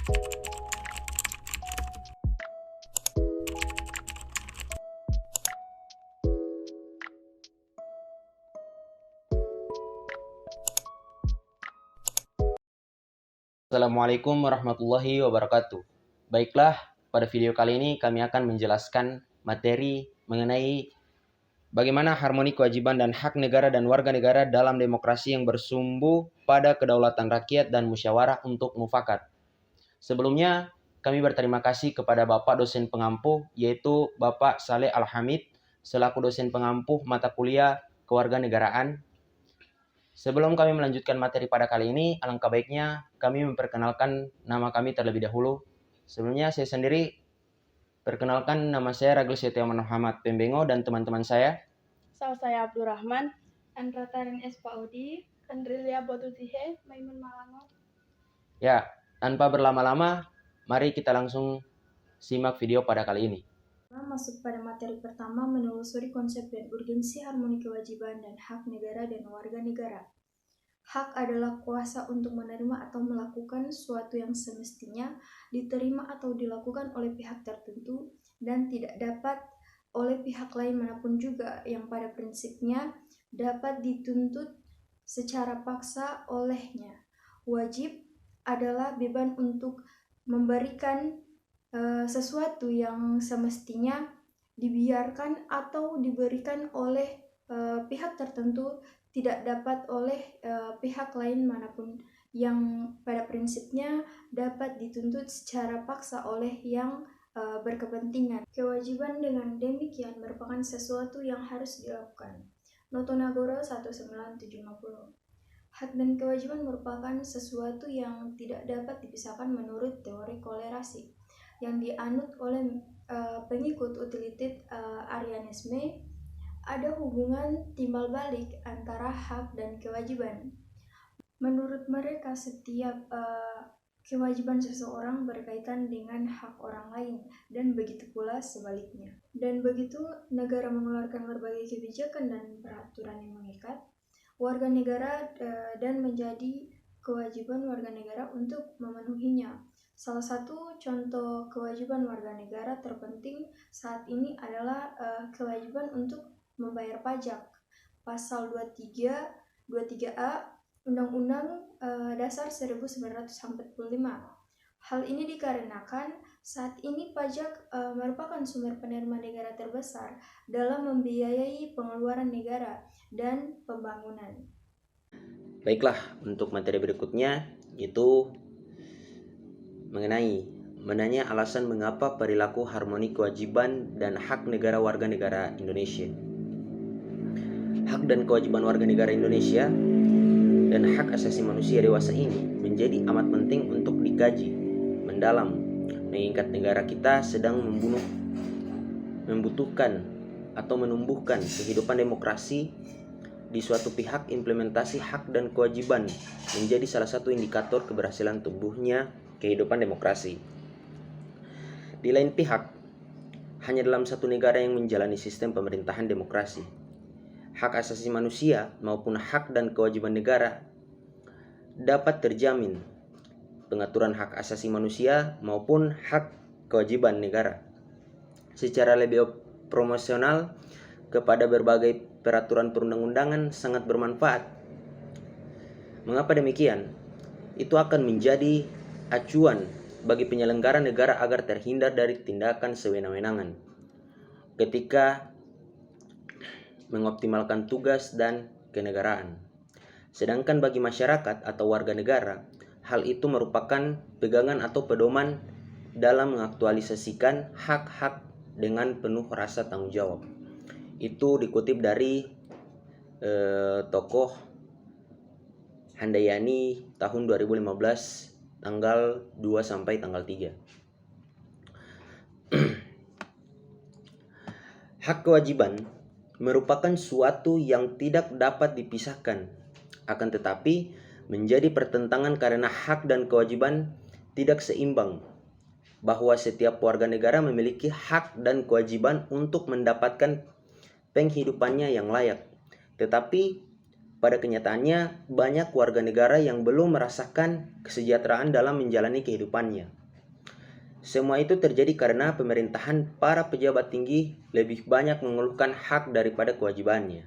Assalamualaikum warahmatullahi wabarakatuh. Baiklah, pada video kali ini kami akan menjelaskan materi mengenai bagaimana harmoni kewajiban dan hak negara dan warga negara dalam demokrasi yang bersumbu pada kedaulatan rakyat dan musyawarah untuk mufakat. Sebelumnya, kami berterima kasih kepada Bapak dosen pengampu, yaitu Bapak Saleh Al-Hamid, selaku dosen pengampu mata kuliah kewarganegaraan. Sebelum kami melanjutkan materi pada kali ini, alangkah baiknya kami memperkenalkan nama kami terlebih dahulu. Sebelumnya saya sendiri perkenalkan, nama saya Ragil Setiawan Muhammad Pembengo dan teman-teman saya. Saya Abdurrahman, Anratarin S. Paudi, Kandrilia Botutihe, Maimun Malango. Ya, tanpa berlama-lama, mari kita langsung simak video pada kali ini. Masuk pada materi pertama, menelusuri konsep dan urgensi harmoni kewajiban dan hak negara dan warga negara. Hak adalah kuasa untuk menerima atau melakukan sesuatu yang semestinya diterima atau dilakukan oleh pihak tertentu dan tidak dapat oleh pihak lain manapun juga, yang pada prinsipnya dapat dituntut secara paksa olehnya. Wajib adalah beban untuk memberikan sesuatu yang semestinya dibiarkan atau diberikan oleh pihak tertentu tidak dapat oleh pihak lain manapun, yang pada prinsipnya dapat dituntut secara paksa oleh yang berkepentingan. Kewajiban dengan demikian merupakan sesuatu yang harus dilakukan. Noto Nagoro 1950. Hak dan kewajiban merupakan sesuatu yang tidak dapat dipisahkan menurut teori kolerasi yang dianut oleh pengikut utilitit Arianisme. Ada hubungan timbal balik antara hak dan kewajiban. Menurut mereka, setiap kewajiban seseorang berkaitan dengan hak orang lain, dan begitu pula sebaliknya. Dan begitu negara mengeluarkan berbagai kebijakan dan peraturan yang mengikat warga negara dan menjadi kewajiban warga negara untuk memenuhinya. Salah satu contoh kewajiban warga negara terpenting saat ini adalah kewajiban untuk membayar pajak. Pasal 23A Undang-Undang Dasar 1945. Hal ini dikarenakan saat ini pajak merupakan sumber penerimaan negara terbesar dalam membiayai pengeluaran negara dan pembangunan. Baiklah, untuk materi berikutnya itu mengenai alasan mengapa perilaku harmoni kewajiban dan hak negara warga negara Indonesia. Hak dan kewajiban warga negara Indonesia dan hak asasi manusia dewasa ini menjadi amat penting untuk dikaji mendalam, mengingat negara kita sedang membutuhkan atau menumbuhkan kehidupan demokrasi. Di suatu pihak, implementasi hak dan kewajiban menjadi salah satu indikator keberhasilan tumbuhnya kehidupan demokrasi. Di lain pihak, hanya dalam satu negara yang menjalani sistem pemerintahan demokrasi, hak asasi manusia maupun hak dan kewajiban negara dapat terjamin. Pengaturan hak asasi manusia maupun hak kewajiban negara secara lebih proporsional kepada berbagai peraturan perundang-undangan sangat bermanfaat. Mengapa demikian? Itu akan menjadi acuan bagi penyelenggara negara agar terhindar dari tindakan sewenang-wenangan ketika mengoptimalkan tugas dan kenegaraan. Sedangkan bagi masyarakat atau warga negara, hal itu merupakan pegangan atau pedoman dalam mengaktualisasikan hak-hak dengan penuh rasa tanggung jawab. Itu dikutip dari tokoh Handayani tahun 2015 tanggal 2 sampai tanggal 3. Hak kewajiban merupakan suatu yang tidak dapat dipisahkan, akan tetapi menjadi pertentangan karena hak dan kewajiban tidak seimbang, bahwa setiap warga negara memiliki hak dan kewajiban untuk mendapatkan penghidupannya yang layak. Tetapi pada kenyataannya banyak warga negara yang belum merasakan kesejahteraan dalam menjalani kehidupannya. Semua itu terjadi karena pemerintahan para pejabat tinggi lebih banyak mengeluhkan hak daripada kewajibannya.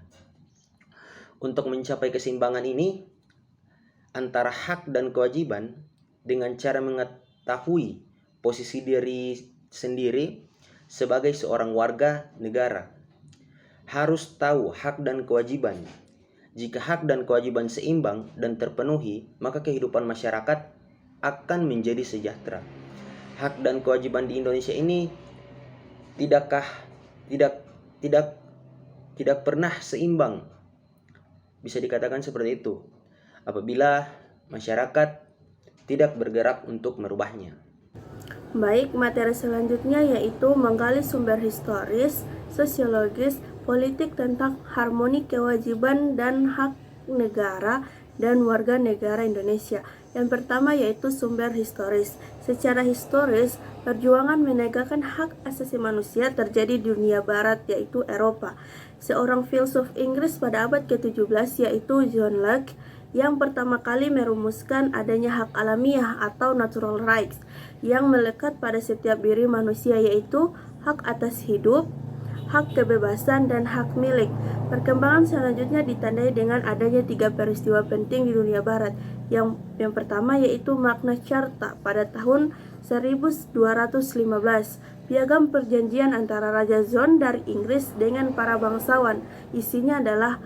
Untuk mencapai keseimbangan ini antara hak dan kewajiban dengan cara mengetahui posisi diri sendiri sebagai seorang warga negara. Harus tahu hak dan kewajiban. Jika hak dan kewajiban seimbang dan terpenuhi, maka kehidupan masyarakat akan menjadi sejahtera. Hak dan kewajiban di Indonesia ini tidak pernah seimbang. Bisa dikatakan seperti itu apabila masyarakat tidak bergerak untuk merubahnya. Baik, materi selanjutnya yaitu menggali sumber historis, sosiologis, politik tentang harmoni kewajiban dan hak negara dan warga negara Indonesia. Yang pertama yaitu sumber historis. Secara historis, perjuangan menegakkan hak asasi manusia terjadi di dunia barat yaitu Eropa. Seorang filsuf Inggris pada abad ke-17 yaitu John Locke yang pertama kali merumuskan adanya hak alamiah atau natural rights yang melekat pada setiap diri manusia yaitu hak atas hidup, hak kebebasan, dan hak milik. Perkembangan selanjutnya ditandai dengan adanya 3 peristiwa penting di dunia barat. Yang pertama yaitu Magna Carta pada tahun 1215, piagam perjanjian antara Raja John dari Inggris dengan para bangsawan. Isinya adalah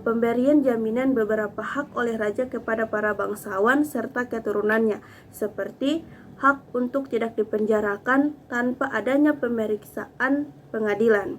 pemberian jaminan beberapa hak oleh raja kepada para bangsawan serta keturunannya, seperti hak untuk tidak dipenjarakan tanpa adanya pemeriksaan pengadilan.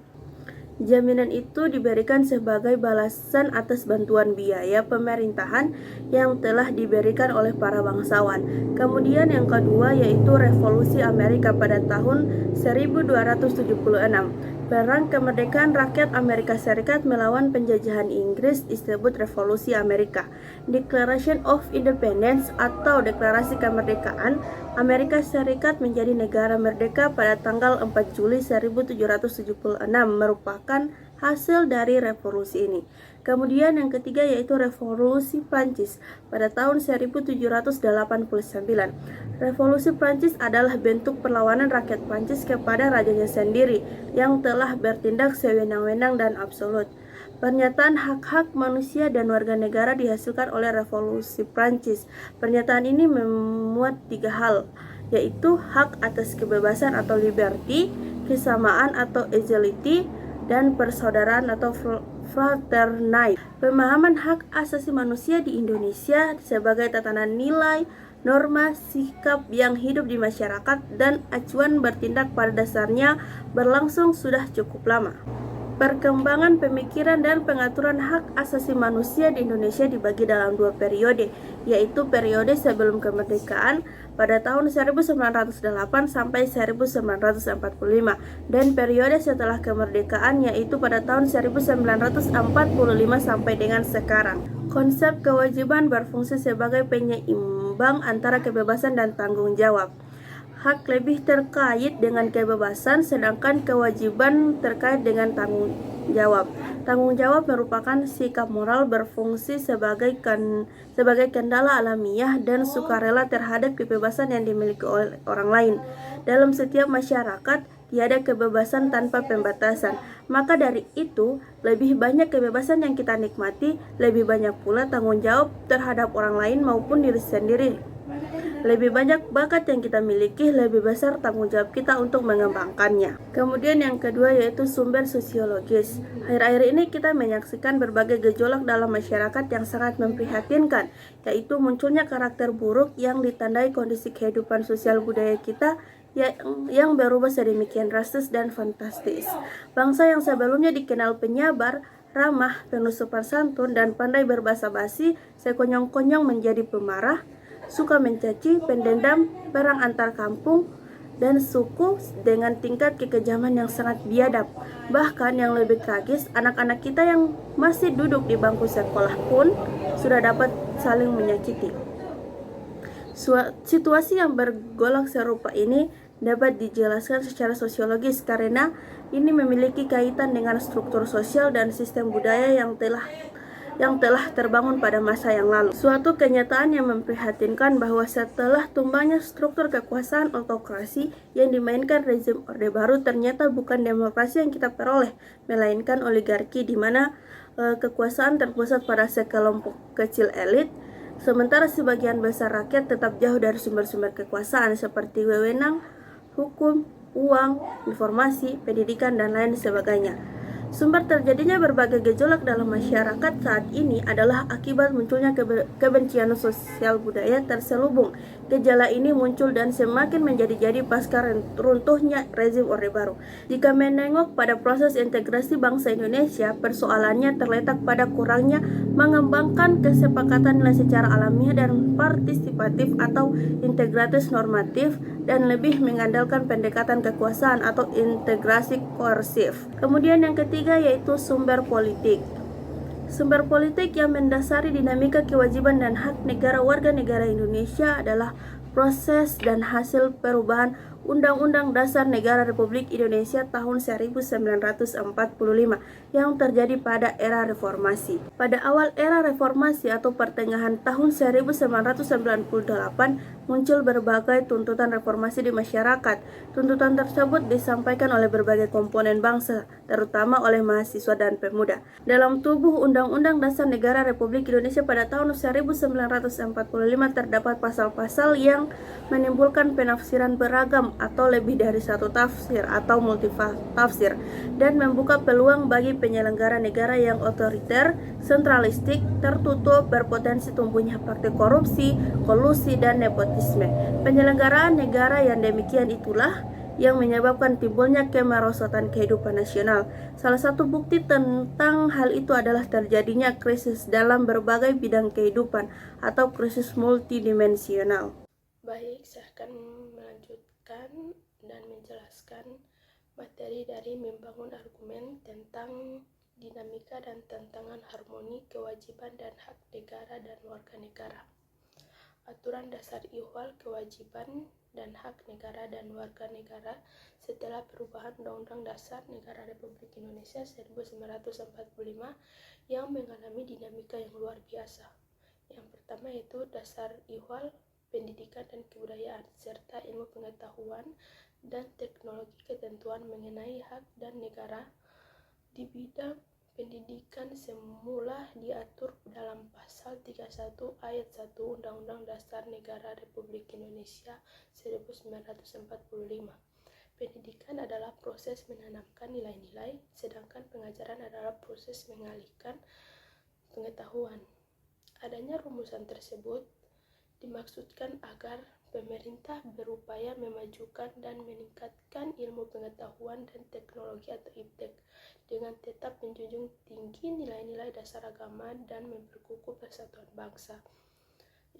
Jaminan itu diberikan sebagai balasan atas bantuan biaya pemerintahan yang telah diberikan oleh para bangsawan. Kemudian yang kedua yaitu Revolusi Amerika pada tahun 1276. Perang kemerdekaan rakyat Amerika Serikat melawan penjajahan Inggris disebut Revolusi Amerika. Declaration of Independence atau Deklarasi Kemerdekaan Amerika Serikat menjadi negara merdeka pada tanggal 4 Juli 1776 merupakan hasil dari revolusi ini. Kemudian yang ketiga yaitu Revolusi Prancis pada tahun 1789. Revolusi Prancis adalah bentuk perlawanan rakyat Prancis kepada rajanya sendiri yang telah bertindak sewenang-wenang dan absolut. Pernyataan hak-hak manusia dan warga negara dihasilkan oleh Revolusi Prancis. Pernyataan ini memuat 3 hal, yaitu hak atas kebebasan atau liberty, kesamaan atau equality, dan persaudaraan atau fraternity. Pemahaman hak asasi manusia di Indonesia sebagai tatanan nilai, norma, sikap yang hidup di masyarakat, dan acuan bertindak pada dasarnya berlangsung sudah cukup lama. Perkembangan pemikiran dan pengaturan hak asasi manusia di Indonesia dibagi dalam 2 periode, yaitu periode sebelum kemerdekaan pada tahun 1908 sampai 1945 dan periode setelah kemerdekaan yaitu pada tahun 1945 sampai dengan sekarang. Konsep kewajiban berfungsi sebagai penyeimbang antara kebebasan dan tanggung jawab. Hak lebih terkait dengan kebebasan, sedangkan kewajiban terkait dengan tanggung jawab. Tanggung jawab merupakan sikap moral berfungsi sebagai kendala alamiah dan sukarela terhadap kebebasan yang dimiliki oleh orang lain. Dalam setiap masyarakat, tiada kebebasan tanpa pembatasan. Maka dari itu, lebih banyak kebebasan yang kita nikmati, lebih banyak pula tanggung jawab terhadap orang lain maupun diri sendiri. Lebih banyak bakat yang kita miliki, lebih besar tanggung jawab kita untuk mengembangkannya. Kemudian yang kedua yaitu sumber sosiologis. Akhir-akhir ini kita menyaksikan berbagai gejolak dalam masyarakat yang sangat memprihatinkan, yaitu munculnya karakter buruk yang ditandai kondisi kehidupan sosial budaya kita yang berubah sedemikian drastis dan fantastis. Bangsa yang sebelumnya dikenal penyabar, ramah, penuh sopan santun, dan pandai berbahasa basi, sekonyong-konyong menjadi pemarah, suka mencaci, pendendam, perang antar kampung dan suku dengan tingkat kekejaman yang sangat biadab. Bahkan yang lebih tragis, anak-anak kita yang masih duduk di bangku sekolah pun sudah dapat saling menyakiti. Situasi yang bergolak serupa ini dapat dijelaskan secara sosiologis karena ini memiliki kaitan dengan struktur sosial dan sistem budaya yang telah yang telah terbangun pada masa yang lalu. Suatu kenyataan yang memprihatinkan bahwa setelah tumbangnya struktur kekuasaan autokrasi yang dimainkan rezim Orde Baru, ternyata bukan demokrasi yang kita peroleh, melainkan oligarki di mana kekuasaan terpusat pada sekelompok kecil elit, sementara sebagian besar rakyat tetap jauh dari sumber-sumber kekuasaan seperti wewenang, hukum, uang, informasi, pendidikan, dan lain sebagainya. Sumber terjadinya berbagai gejolak dalam masyarakat saat ini adalah akibat munculnya kebencian sosial budaya terselubung. Gejala ini muncul dan semakin menjadi-jadi pasca runtuhnya rezim Orde Baru. Jika menengok pada proses integrasi bangsa Indonesia, persoalannya terletak pada kurangnya mengembangkan kesepakatan nilai secara alamiah dan partisipatif atau integratis normatif, dan lebih mengandalkan pendekatan kekuasaan atau integrasi koersif. Kemudian yang ketiga yaitu sumber politik. Sumber politik yang mendasari dinamika kewajiban dan hak negara warga negara Indonesia adalah proses dan hasil perubahan Undang-Undang Dasar Negara Republik Indonesia tahun 1945 yang terjadi pada era reformasi. Pada awal era reformasi atau pertengahan tahun 1998 muncul berbagai tuntutan reformasi di masyarakat. Tuntutan tersebut disampaikan oleh berbagai komponen bangsa, terutama oleh mahasiswa dan pemuda. Dalam tubuh Undang-Undang Dasar Negara Republik Indonesia pada tahun 1945 terdapat pasal-pasal yang menimbulkan penafsiran beragam atau lebih dari satu tafsir atau multitafsir, dan membuka peluang bagi penyelenggara negara yang otoriter, sentralistik, tertutup, berpotensi tumbuhnya praktik korupsi, kolusi, dan nepotisme. Penyelenggaraan negara yang demikian itulah yang menyebabkan timbulnya kemerosotan kehidupan nasional. Salah satu bukti tentang hal itu adalah terjadinya krisis dalam berbagai bidang kehidupan atau krisis multidimensional. Baik, saya akan melanjutkan dan menjelaskan materi dari membangun argumen tentang dinamika dan tantangan harmoni kewajiban dan hak negara dan warga negara. Aturan dasar ihwal kewajiban dan hak negara dan warga negara setelah perubahan Undang-Undang Dasar Negara Republik Indonesia 1945 yang mengalami dinamika yang luar biasa. Yang pertama yaitu dasar ihwal pendidikan dan kebudayaan, serta ilmu pengetahuan dan teknologi. Ketentuan mengenai hak dan negara di bidang pendidikan semula diatur dalam pasal 31 ayat 1 Undang-Undang Dasar Negara Republik Indonesia 1945. Pendidikan adalah proses menanamkan nilai-nilai, sedangkan pengajaran adalah proses mengalihkan pengetahuan. Adanya rumusan tersebut dimaksudkan agar pemerintah berupaya memajukan dan meningkatkan ilmu pengetahuan dan teknologi atau IPTEK dengan tetap menjunjung tinggi nilai-nilai dasar agama dan memperkukuh persatuan bangsa.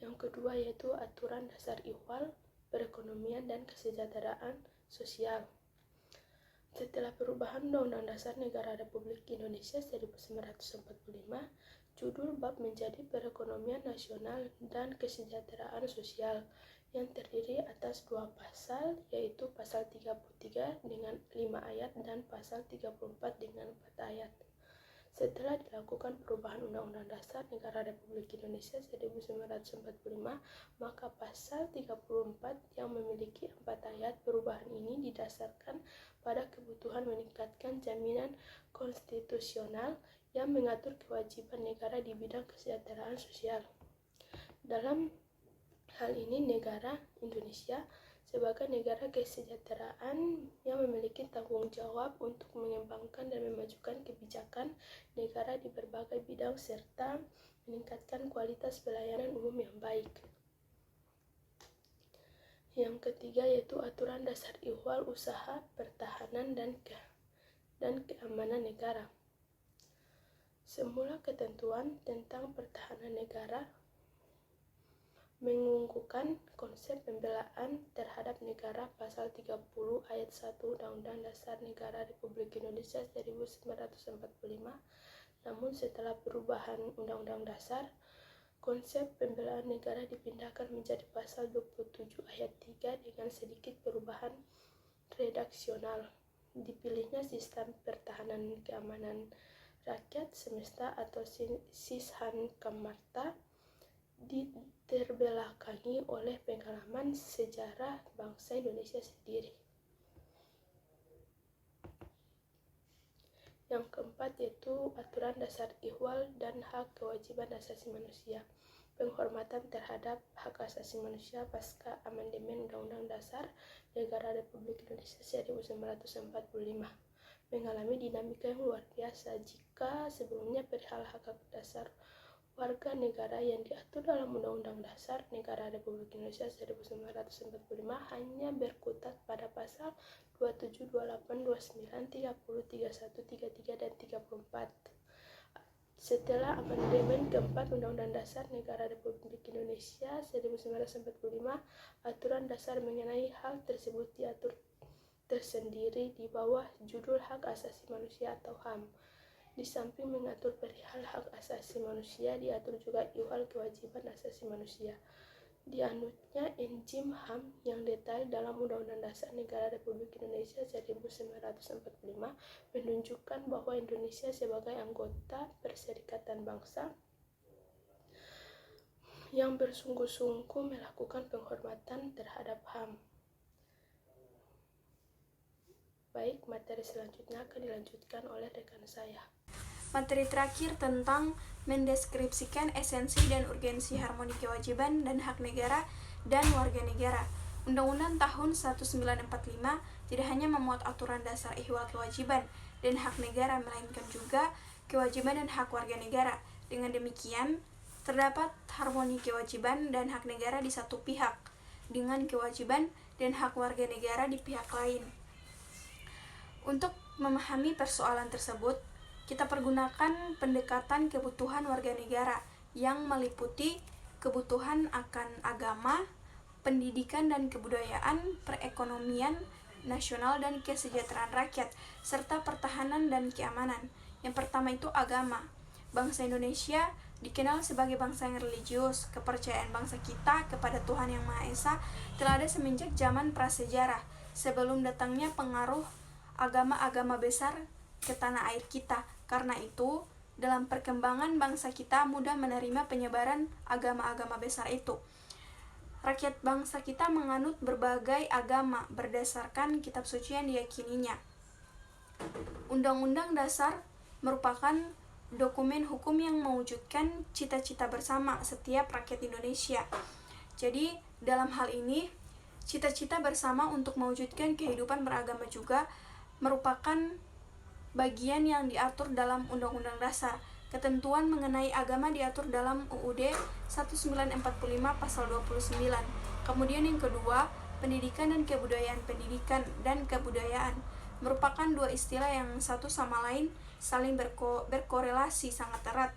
Yang kedua yaitu aturan dasar ihwal perekonomian dan kesejahteraan sosial. Setelah perubahan Undang-Undang Dasar Negara Republik Indonesia 1945, judul bab menjadi perekonomian nasional dan kesejahteraan sosial yang terdiri atas dua pasal, yaitu pasal 33 dengan 5 ayat dan pasal 34 dengan 4 ayat. Setelah dilakukan perubahan Undang-Undang Dasar Negara Republik Indonesia 1945, maka pasal 34 yang memiliki 4 ayat perubahan ini didasarkan pada kebutuhan meningkatkan jaminan konstitusional yang mengatur kewajiban negara di bidang kesejahteraan sosial. Dalam hal ini negara Indonesia sebagai negara kesejahteraan yang memiliki tanggung jawab untuk mengembangkan dan memajukan kebijakan negara di berbagai bidang serta meningkatkan kualitas pelayanan umum yang baik. Yang ketiga yaitu aturan dasar ihwal usaha pertahanan dan keamanan negara. Semula ketentuan tentang pertahanan negara mengunggahkan konsep pembelaan terhadap negara pasal 30 ayat 1 Undang-Undang Dasar Negara Republik Indonesia 1945. Namun setelah perubahan Undang-Undang Dasar, konsep pembelaan negara dipindahkan menjadi pasal 27 ayat 3 dengan sedikit perubahan redaksional. Dipilihnya sistem pertahanan keamanan rakyat semesta atau Sishankamarta diterbelakangi oleh pengalaman sejarah bangsa Indonesia sendiri. Yang keempat yaitu aturan dasar ihwal dan hak kewajiban asasi manusia. Penghormatan terhadap hak asasi manusia pasca amandemen Undang-Undang Dasar Negara Republik Indonesia 1945 mengalami dinamika yang luar biasa. Jika sebelumnya perihal hak dasar warga negara yang diatur dalam Undang-Undang Dasar Negara Republik Indonesia 1945 hanya berkutat pada pasal 27, 28, 29, 30, 31, 33, dan 34. Setelah amandemen keempat Undang-Undang Dasar Negara Republik Indonesia 1945, aturan dasar mengenai hal tersebut diatur tersendiri di bawah judul Hak Asasi Manusia atau HAM. Di samping mengatur perihal hak asasi manusia, diatur juga ihwal kewajiban asasi manusia. Dianutnya enzim HAM yang detail dalam Undang-Undang Dasar Negara Republik Indonesia 1945 menunjukkan bahwa Indonesia sebagai anggota Perserikatan Bangsa yang bersungguh-sungguh melakukan penghormatan terhadap HAM. Baik, materi selanjutnya akan dilanjutkan oleh rekan saya. Materi terakhir tentang mendeskripsikan esensi dan urgensi harmoni kewajiban dan hak negara dan warga negara. Undang-Undang tahun 1945 tidak hanya memuat aturan dasar ihwal kewajiban dan hak negara, melainkan juga kewajiban dan hak warga negara. Dengan demikian, terdapat harmoni kewajiban dan hak negara di satu pihak, dengan kewajiban dan hak warga negara di pihak lain. Untuk memahami persoalan tersebut, kita pergunakan pendekatan kebutuhan warga negara yang meliputi kebutuhan akan agama, pendidikan dan kebudayaan, perekonomian nasional dan kesejahteraan rakyat, serta pertahanan dan keamanan. Yang pertama itu agama. Bangsa Indonesia dikenal sebagai bangsa yang religius. Kepercayaan bangsa kita kepada Tuhan Yang Maha Esa telah ada semenjak zaman prasejarah, sebelum datangnya pengaruh agama-agama besar ke tanah air kita. Karena itu, dalam perkembangan bangsa kita mudah menerima penyebaran agama-agama besar itu. Rakyat bangsa kita menganut berbagai agama berdasarkan kitab suci yang diyakininya. Undang-Undang Dasar merupakan dokumen hukum yang mewujudkan cita-cita bersama setiap rakyat Indonesia. Jadi, dalam hal ini, cita-cita bersama untuk mewujudkan kehidupan beragama juga merupakan bagian yang diatur dalam Undang-Undang Dasar. Ketentuan mengenai agama diatur dalam UUD 1945 pasal 29. Kemudian yang kedua, pendidikan dan kebudayaan. Pendidikan dan kebudayaan merupakan dua istilah yang satu sama lain saling berkorelasi sangat erat.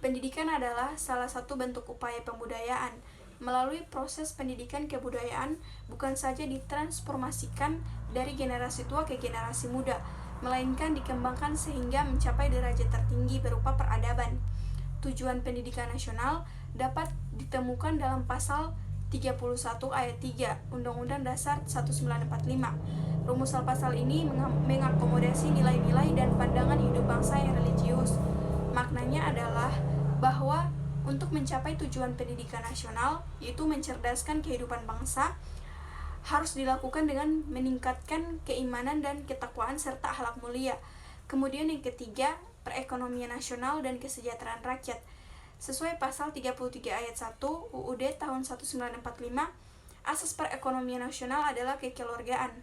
Pendidikan adalah salah satu bentuk upaya pembudayaan. Melalui proses pendidikan kebudayaan bukan saja ditransformasikan dari generasi tua ke generasi muda, melainkan dikembangkan sehingga mencapai derajat tertinggi berupa peradaban. Tujuan pendidikan nasional dapat ditemukan dalam pasal 31 ayat 3 Undang-Undang Dasar 1945. Rumusan pasal ini mengakomodasi nilai-nilai dan pandangan hidup bangsa yang religius. Maknanya adalah bahwa untuk mencapai tujuan pendidikan nasional, yaitu mencerdaskan kehidupan bangsa, harus dilakukan dengan meningkatkan keimanan dan ketakwaan serta akhlak mulia. Kemudian yang ketiga, perekonomian nasional dan kesejahteraan rakyat. Sesuai pasal 33 ayat 1 UUD tahun 1945, asas perekonomian nasional adalah kekeluargaan.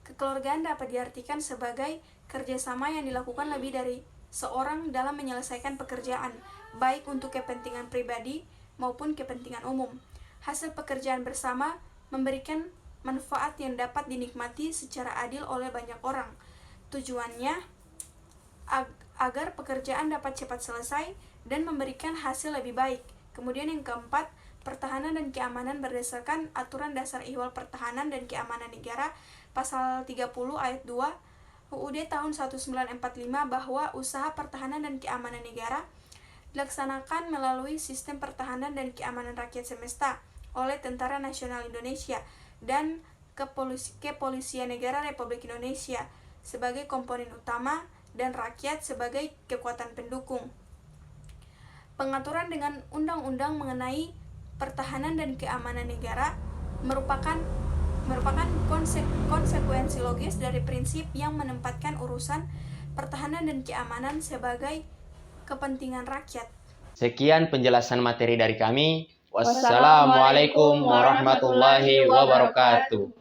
Kekeluargaan dapat diartikan sebagai kerjasama yang dilakukan lebih dari seorang dalam menyelesaikan pekerjaan, baik untuk kepentingan pribadi maupun kepentingan umum. Hasil pekerjaan bersama memberikan manfaat yang dapat dinikmati secara adil oleh banyak orang. Tujuannya agar pekerjaan dapat cepat selesai dan memberikan hasil lebih baik. Kemudian yang keempat, pertahanan dan keamanan berdasarkan aturan dasar ihwal pertahanan dan keamanan negara pasal 30 ayat 2 UUD tahun 1945 bahwa usaha pertahanan dan keamanan negara dilaksanakan melalui sistem pertahanan dan keamanan rakyat semesta oleh Tentara Nasional Indonesia dan Kepolisian Negara Republik Indonesia sebagai komponen utama dan rakyat sebagai kekuatan pendukung. Pengaturan dengan undang-undang mengenai pertahanan dan keamanan negara merupakan konsekuensi logis dari prinsip yang menempatkan urusan pertahanan dan keamanan sebagai kepentingan rakyat. Sekian penjelasan materi dari kami. Wassalamualaikum warahmatullahi wabarakatuh.